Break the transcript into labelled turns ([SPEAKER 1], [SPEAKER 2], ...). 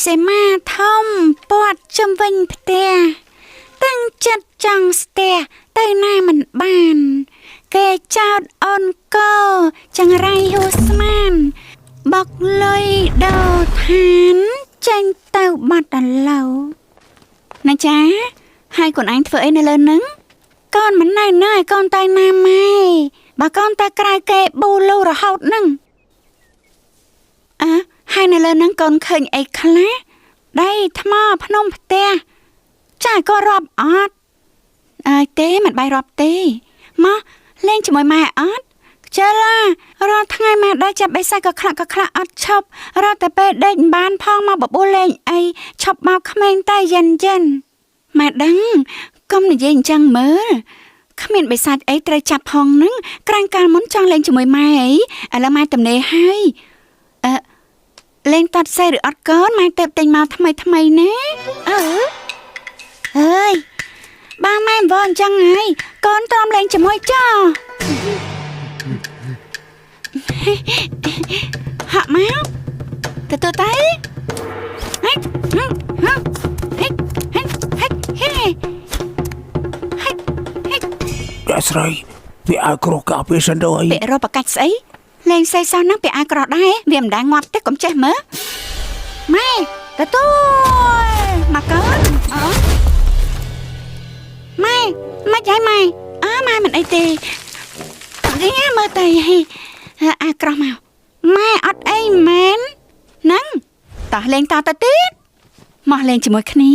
[SPEAKER 1] សេមាធំពាត់ជំវិញផ្ទះតាំងចិត្តចង់ស្ទះទៅណាមិនបានគេចោតអូនកោចង្រៃហួស្មានបកលុយដោឋានចេញទៅបាត់ដល់ឡូវណាចាហើយកូនអញធ្វើអីនៅលើនឹងកូនមិននៅឲ្យកូនទៅណាម៉ែបើកូនទៅក្រៅគេប៊ូលូរហូតនឹងហើយនៅលើនឹងកូនឃើញអីខ្លះដីថ្មភ្នំផ្ទះចាក៏រាប់អត់ទេមិនបាយរាប់ទេមកលេងជាមួយម៉ែអត់ខ្ជិលរាល់ថ្ងៃម៉ែដើរចាប់បេសាក៏ខ្លះអត់ឈប់រត់តែពេលដេកមិនបានផងមកបបួលលេងអីឈប់មកក្មេងតែយិនម៉ែដឹងកុំនិយាយអញ្ចឹងមើលគ្មានបេសាចអីត្រូវចាប់ផងនឹងក្រាំងកាលមុនចង់លេងជាមួយម៉ែអីឥឡូវម៉ែទំនេរហើយលេងតាត់សេឬអត់កូនម៉ែទៅទិញមកថ្មីណាអើយបាម៉ែវ៉អញ្ចឹងហើយកូនតមលេងជាមួយចោហាក់មកទៅតែហេ
[SPEAKER 2] តែស្រីវាឲ្យក្រកាពេលសិនទៅអី
[SPEAKER 1] ពាក់របកាច់ស្អីលេងសេសោះហ្នឹងពាក់ឲ្យក្រដែរវាមិនដែរងាប់ទេកុំចេះមើលម៉ែទទួលមកកូនម៉ែមិនហើយម៉ែម៉ែមិនអីទេគេមើលទៅអាក្រោះមកម៉ែអត់អីមែនហ្នឹងតោះលេងតទៅទៀតមកលេងជាមួយគ្នា